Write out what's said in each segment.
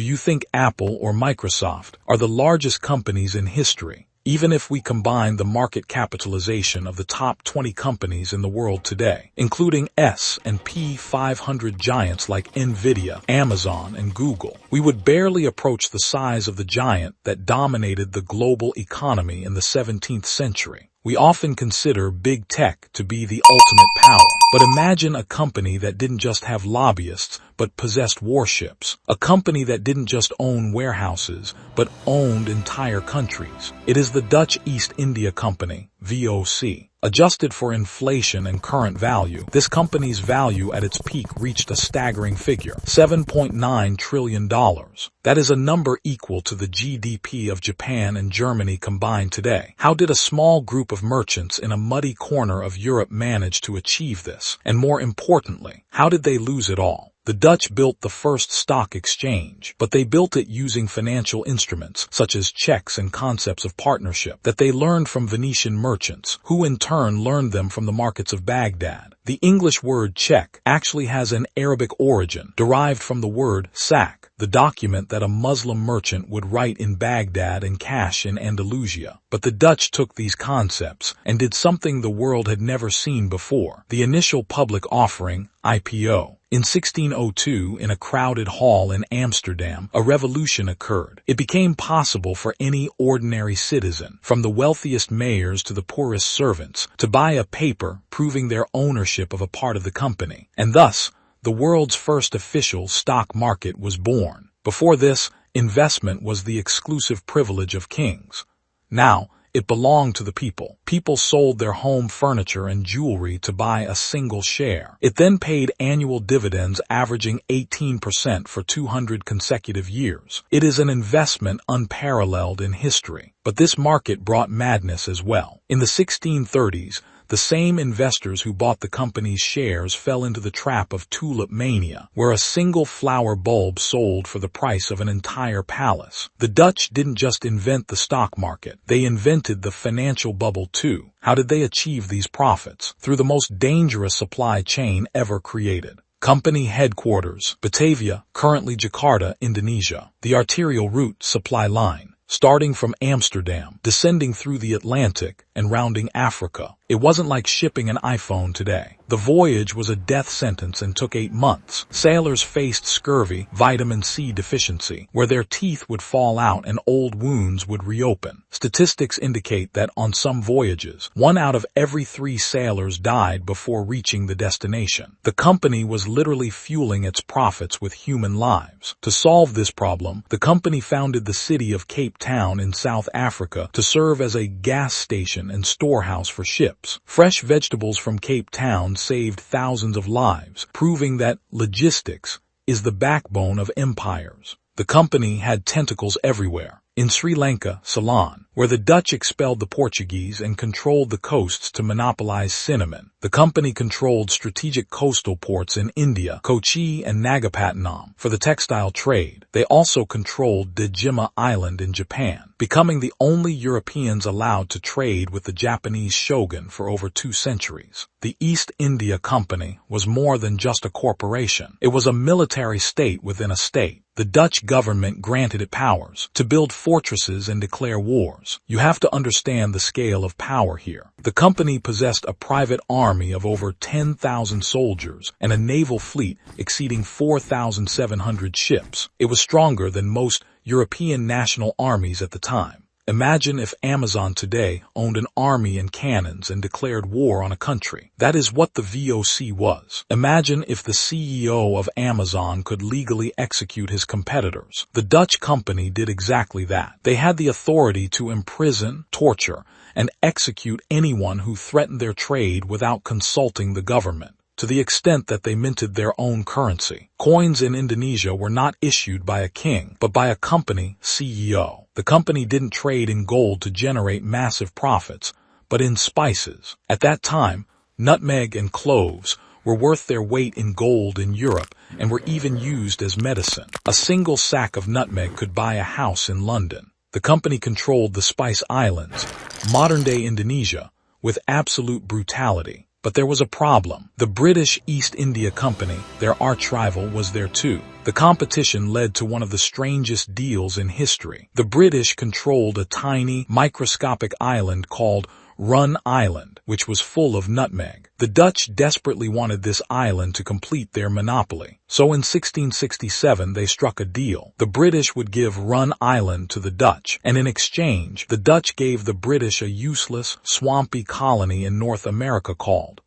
do you think Apple or Microsoft are the largest companies in history, even if we combine the market capitalization of the top 20 companies in the world today, including S&P 500 giants like Nvidia, Amazon, and Google? We would barely approach the size of the giant that dominated the global economy in the 17th century. We often consider big tech to be the ultimate power. But imagine a company that didn't just have lobbyists, but possessed warships. A company that didn't just own warehouses, but owned entire countries. It is the Dutch East India Company, VOC. Adjusted for inflation and current value, this company's value at its peak reached a staggering figure, $7.9 trillion. That is a number equal to the GDP of Japan and Germany combined today. How did a small group of merchants in a muddy corner of Europe manage to achieve this? And more importantly, how did they lose it all? The Dutch built the first stock exchange, but they built it using financial instruments, such as checks and concepts of partnership, that they learned from Venetian merchants, who in turn learned them from the markets of Baghdad. The English word check actually has an Arabic origin, derived from the word sack, the document that a Muslim merchant would write in Baghdad and cash in Andalusia. But the Dutch took these concepts and did something the world had never seen before: the initial public offering, IPO. In 1602, in a crowded hall in Amsterdam, a revolution occurred. It became possible for any ordinary citizen, from the wealthiest mayors to the poorest servants, to buy a paper proving their ownership of a part of the company. And thus, the world's first official stock market was born. Before this, investment was the exclusive privilege of kings. Now, it belonged to the people. People sold their home furniture and jewelry to buy a single share. It then paid annual dividends averaging 18% for 200 consecutive years. It is an investment unparalleled in history. But this market brought madness as well. In the 1630s, the same investors who bought the company's shares fell into the trap of Tulip Mania, where a single flower bulb sold for the price of an entire palace. The Dutch didn't just invent the stock market, they invented the financial bubble too. How did they achieve these profits? Through the most dangerous supply chain ever created. Company headquarters, Batavia, currently Jakarta, Indonesia. The arterial route supply line, starting from Amsterdam, descending through the Atlantic, and rounding Africa. It wasn't like shipping an iPhone today. The voyage was a death sentence and took 8 months. Sailors faced scurvy, vitamin C deficiency, where their teeth would fall out and old wounds would reopen. Statistics indicate that on some voyages, 1 out of every 3 sailors died before reaching the destination. The company was literally fueling its profits with human lives. To solve this problem, the company founded the city of Cape Town in South Africa to serve as a gas station and storehouse for ships. Fresh vegetables from Cape Town saved thousands of lives, proving that logistics is the backbone of empires. The company had tentacles everywhere. In Sri Lanka, Ceylon, where the Dutch expelled the Portuguese and controlled the coasts to monopolize cinnamon. The company controlled strategic coastal ports in India, Kochi and Nagapattinam, for the textile trade. They also controlled Dejima Island in Japan, becoming the only Europeans allowed to trade with the Japanese shogun for over 2 centuries. The East India Company was more than just a corporation. It was a military state within a state. The Dutch government granted it powers to build fortresses and declare wars. You have to understand the scale of power here. The company possessed a private army of over 10,000 soldiers and a naval fleet exceeding 4,700 ships. It was stronger than most European national armies at the time. Imagine if Amazon today owned an army and cannons and declared war on a country. That is what the VOC was. Imagine if the CEO of Amazon could legally execute his competitors. The Dutch company did exactly that. They had the authority to imprison, torture, and execute anyone who threatened their trade without consulting the government, to the extent that they minted their own currency. Coins in Indonesia were not issued by a king, but by a company CEO. The company didn't trade in gold to generate massive profits, but in spices. At that time, nutmeg and cloves were worth their weight in gold in Europe and were even used as medicine. A single sack of nutmeg could buy a house in London. The company controlled the Spice Islands, modern-day Indonesia, with absolute brutality. But there was a problem. The British East India Company, their arch-rival, was there too. The competition led to one of the strangest deals in history. The British controlled a tiny, microscopic island called Run Island, which was full of nutmeg. The Dutch desperately wanted this island to complete their monopoly. So in 1667 they struck a deal. The British would give Run Island to the Dutch, and in exchange, the Dutch gave the British a useless, swampy colony in North America called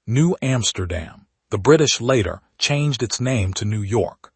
New Amsterdam. The British later changed its name to New York.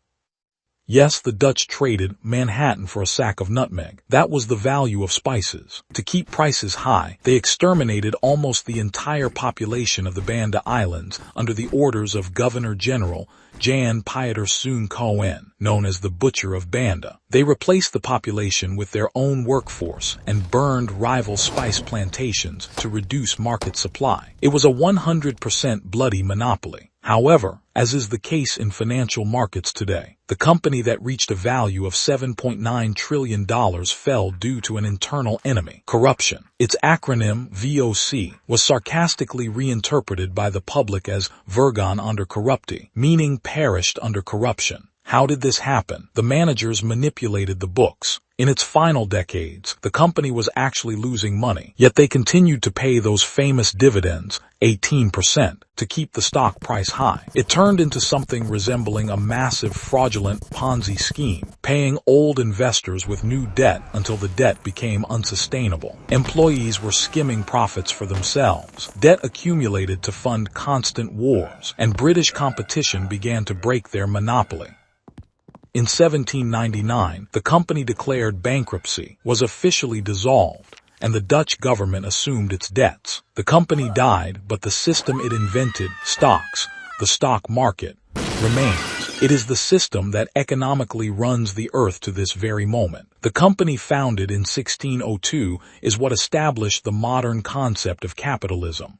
Yes, the Dutch traded Manhattan for a sack of nutmeg. That was the value of spices. To keep prices high, they exterminated almost the entire population of the Banda Islands under the orders of Governor-General Jan Pieter Soon Cohen, known as the Butcher of Banda. They replaced the population with their own workforce and burned rival spice plantations to reduce market supply. It was a 100% bloody monopoly. However, as is the case in financial markets today, the company that reached a value of $7.9 trillion fell due to an internal enemy, corruption. Its acronym, VOC, was sarcastically reinterpreted by the public as Vergaan onder corruptie, meaning perished under corruption. How did this happen? The managers manipulated the books. In its final decades, the company was actually losing money, yet they continued to pay those famous dividends, 18%, to keep the stock price high. It turned into something resembling a massive fraudulent Ponzi scheme, paying old investors with new debt until the debt became unsustainable. Employees were skimming profits for themselves. Debt accumulated to fund constant wars, and British competition began to break their monopoly. In 1799, the company declared bankruptcy, was officially dissolved, and the Dutch government assumed its debts. The company died, but the system it invented, stocks, the stock market, remains. It is the system that economically runs the earth to this very moment. The company founded in 1602 is what established the modern concept of capitalism.